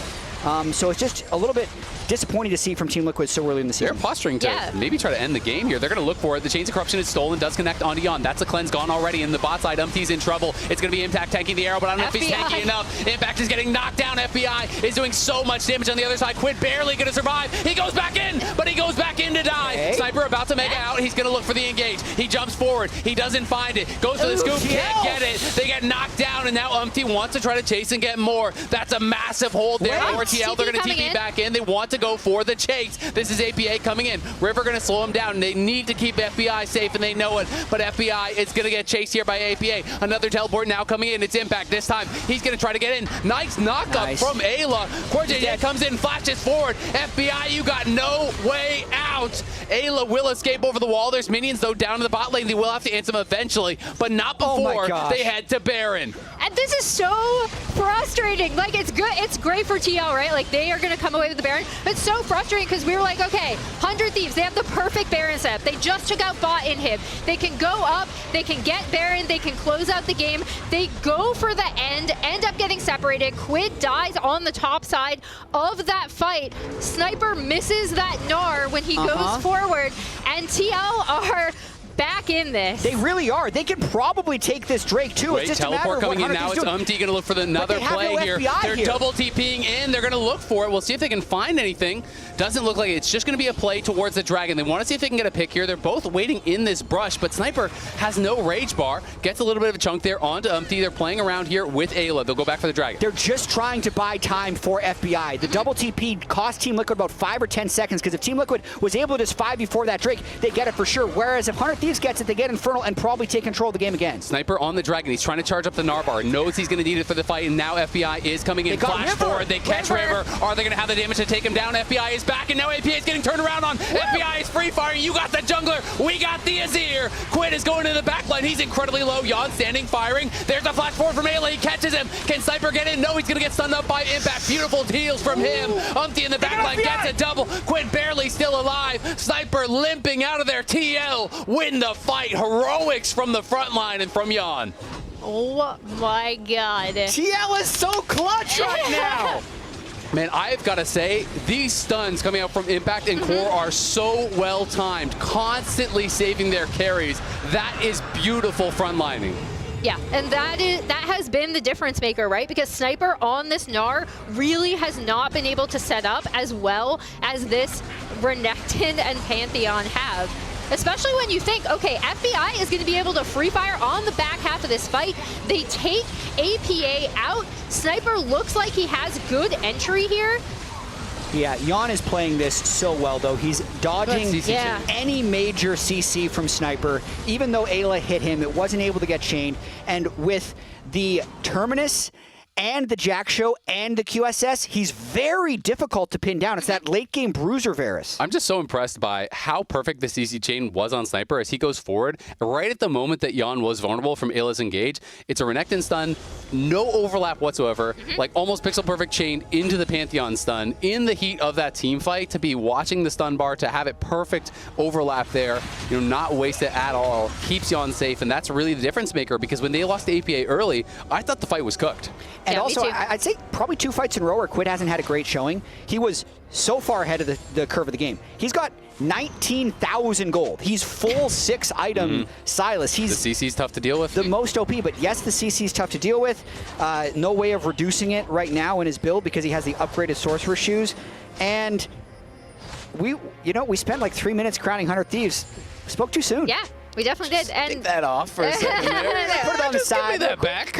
So it's just a little bit disappointing to see from Team Liquid so early in the season. They're posturing to maybe try to end the game here. They're going to look for it. The Chains of Corruption is stolen, does connect onto Yon. That's a cleanse gone already in the bot side. Umpty's in trouble. It's going to be Impact tanking the arrow, but I don't know if he's tanky enough. Impact is getting knocked down. FBI is doing so much damage on the other side. Quid barely going to survive. He goes back in, but he goes back in to die. Okay. Sniper about to make it out. He's going to look for the engage. He jumps forward. He doesn't find it. Goes to the scoop. Can't get it. They get knocked down, and now Umpty wants to try to chase and get more. That's a massive hold there for TL. They're going to TP back in. They want to go for the chase. This is APA coming in. River going to slow him down. They need to keep FBI safe, and they know it. But FBI is going to get chased here by APA. Another teleport now coming in. It's Impact this time. He's going to try to get in. Nice knock-up from Ayla. Corjay comes in, flashes forward. FBI, you got no way out. Ayla will escape over the wall. There's minions, though, down in the bot lane. They will have to answer him eventually, but not before they head to Baron. And this is so frustrating. Like, it's good. It's great for TL, right? Like, they are going to come away with the Baron. But it's so frustrating because we were like, okay, 100 Thieves, they have the perfect Baron setup. They just took out bot inhib. They can go up, they can get Baron, they can close out the game. They go for the end up getting separated. Quid dies on the top side of that fight. Sniper misses that Gnar when he goes forward, and TL are back in this. They really are. They can probably take this Drake too. Wait, it's just teleport coming in now. It's Umpty going to look for another play here. They're double TPing in. They're going to look for it. We'll see if they can find anything. Doesn't look like it. It's just going to be a play towards the Dragon. They want to see if they can get a pick here. They're both waiting in this brush, but Sniper has no rage bar. Gets a little bit of a chunk there onto Umpty. They're playing around here with Ayla. They'll go back for the Dragon. They're just trying to buy time for FBI. The double TP cost Team Liquid about 5 or 10 seconds, because if Team Liquid was able to just 5 before that Drake, they get it for sure. Whereas if 100 Thieves gets it, they get Infernal and probably take control of the game again. Sniper on the Dragon. He's trying to charge up the Gnar bar. Knows he's going to need it for the fight, and now FBI is coming in. Flash forward. They catch River. Are they going to have the damage to take him down? FBI is back, and now APA is getting turned around on. FBI is free firing. You got the jungler. We got the Azir. Quid is going to the backline. He's incredibly low. Yon standing, firing. There's a flash forward from Ayla. He catches him. Can Sniper get in? No, he's going to get stunned up by Impact. Beautiful heals from him. Umpty in the backline gets a double. Quid barely still alive. Sniper limping out of there. TL win the fight. Heroics from the front line and from Yon. Oh my god. TL is so clutch right now. Man, I've got to say, these stuns coming out from Impact and Core are so well timed, constantly saving their carries. That is beautiful frontlining. Yeah, and that has been the difference maker, right? Because Sniper on this Gnar really has not been able to set up as well as this Renekton and Pantheon have. Especially when you think, okay, FBI is going to be able to free fire on the back half of this fight. They take APA out. Sniper looks like he has good entry here. Yeah, Jan is playing this so well, though. He's dodging Yeah. any major CC from Sniper. Even though Ayla hit him, it wasn't able to get chained. And with the Terminus and the Jack Show and the QSS, he's very difficult to pin down. It's that late game bruiser Varus. I'm just so impressed by how perfect the CC chain was on Sniper as he goes forward. Right at the moment that Jan was vulnerable from Ayla's engage, it's a Renekton stun, no overlap whatsoever, like almost pixel perfect chain into the Pantheon stun in the heat of that team fight, to be watching the stun bar, to have it perfect overlap there, not waste it at all, keeps Jan safe, and that's really the difference maker, because when they lost to APA early, I thought the fight was cooked. And Yeah, also, me too. I'd say probably 2 fights in a row where Quid hasn't had a great showing. He was so far ahead of the curve of the game. He's got 19,000 gold. He's full 6-item Silas. He's The CC's tough to deal with. the most OP, but yes, the CC is tough to deal with. No way of reducing it right now in his build because he has the upgraded Sorcerer shoes. And we spent like 3 minutes crowning 100 Thieves. Spoke too soon. Yeah, we definitely did. Take And that off for a second there. Put it on the Just give me side. that back.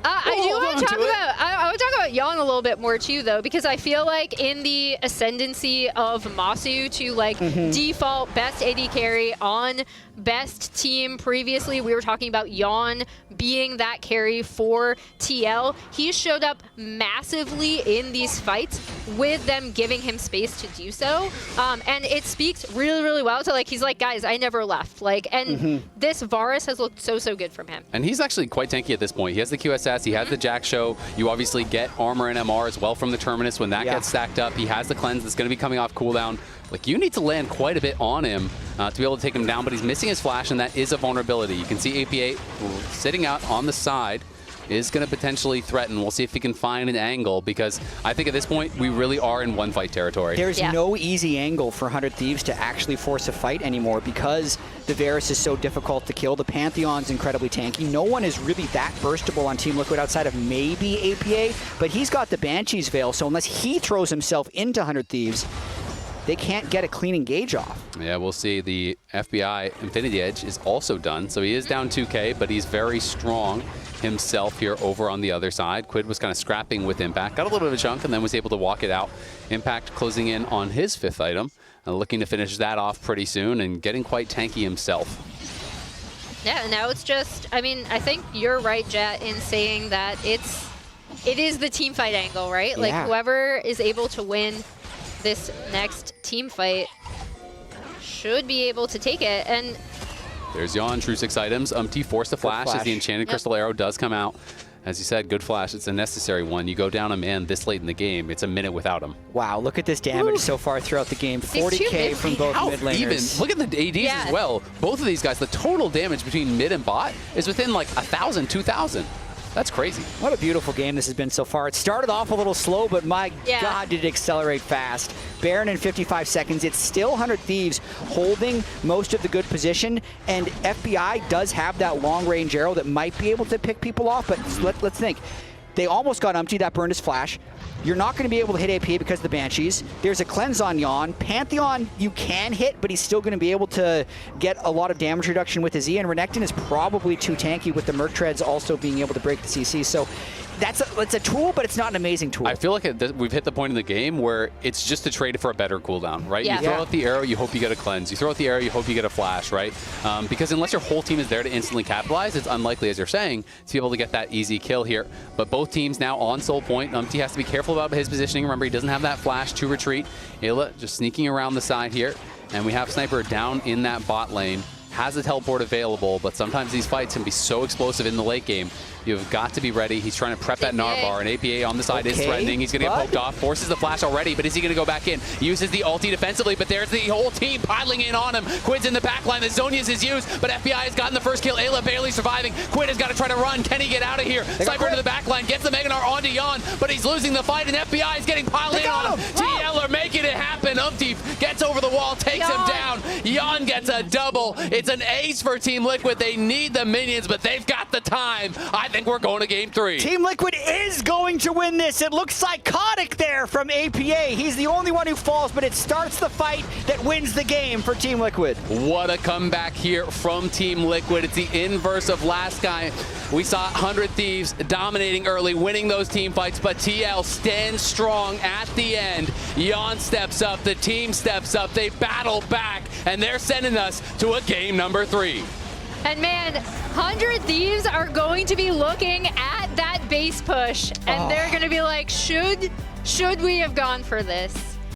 I do want to talk about. I want to talk about Jan a little bit more too, though, because I feel like in the ascendancy of Masu to like default best AD carry on best team previously, we were talking about Jan being that carry for TL. He showed up massively in these fights with them giving him space to do so, and it speaks really, really well to like he's like, guys, I never left. Like, and this Varus has looked so good from him. And he's actually quite tanky at this point. He has the QSS, he has the Jack Show. You obviously get armor and MR as well from the Terminus when that gets stacked up. He has the cleanse that's going to be coming off cooldown. Like, you need to land quite a bit on him to be able to take him down, but he's missing his flash, and that is a vulnerability. You can see APA sitting out on the side is going to potentially threaten. We'll see if he can find an angle, because I think at this point we really are in one fight territory. There's no easy angle for 100 Thieves to actually force a fight anymore because the Varus is so difficult to kill. The Pantheon's incredibly tanky. No one is really that burstable on Team Liquid outside of maybe APA, but he's got the Banshee's Veil, so unless he throws himself into 100 Thieves, they can't get a clean engage off. Yeah, we'll see. The FBI Infinity Edge is also done, so he is down 2k, but he's very strong himself here over on the other side. Quid was kind of scrapping with Impact, got a little bit of a chunk, and then was able to walk it out. Impact closing in on his 5th item, looking to finish that off pretty soon, and getting quite tanky himself. Yeah, now it's just, I mean, I think you're right, Jet, in saying that it is the team fight angle, right? Like, whoever is able to win this next team fight should be able to take it. And there's Jan, true 6 items. T forced the flash as the Enchanted Crystal Arrow does come out. As you said, good flash. It's a necessary one. You go down a man this late in the game, it's a minute without him. Wow, look at this damage so far throughout the game. 40k from both mid laners. Even. Look at the ADs as well. Both of these guys, the total damage between mid and bot is within like 1,000, 2,000. That's crazy. What a beautiful game this has been so far. It started off a little slow, but my God, did it accelerate fast. Baron in 55 seconds. It's still 100 Thieves holding most of the good position, and FBI does have that long-range arrow that might be able to pick people off, but let's think. They almost got Umpty. That burned his flash. You're not going to be able to hit APA because of the Banshees. There's a cleanse on Jan. Pantheon you can hit, but he's still going to be able to get a lot of damage reduction with his E, and Renekton is probably too tanky with the Merc Treads also being able to break the CC. So it's a tool, but it's not an amazing tool. I feel like we've hit the point in the game where it's just a trade for a better cooldown, right? You throw out the arrow, you hope you get a cleanse. You throw out the arrow, you hope you get a flash, right? Because unless your whole team is there to instantly capitalize, it's unlikely, as you're saying, to be able to get that easy kill here. But both teams now on soul point. He has to be careful about his positioning. Remember, he doesn't have that flash to retreat. Ayla just sneaking around the side here. And we have Sniper down in that bot lane. Has the teleport available, but sometimes these fights can be so explosive in the late game. You've got to be ready. He's trying to prep that Narvar, and APA on the side is threatening. He's going to get poked off, forces the flash already, but is he going to go back in? Uses the ulti defensively, but there's the whole team piling in on him. Quid's in the back line. The Zonia's is used, but FBI has gotten the first kill. Ayla barely surviving. Quid has got to try to run. Can he get out of here? Sniper into the back line, gets the Meganar onto Jan, but he's losing the fight, and FBI is getting piled in on him. TL are making it happen. Umpty gets over the wall, takes him down. Jan gets a double. It's an ace for Team Liquid. They need the minions, but they've got the time. I think we're going to game 3. Team Liquid is going to win this. It looks psychotic there from APA. He's the only one who falls, but it starts the fight that wins the game for Team Liquid. What a comeback here from Team Liquid. It's the inverse of last guy. We saw 100 Thieves dominating early, winning those team fights, but TL stands strong at the end. Yon steps up, the team steps up, they battle back, and they're sending us to a game number 3. And man, 100 Thieves are going to be looking at that base push, and they're going to be like, should we have gone for this?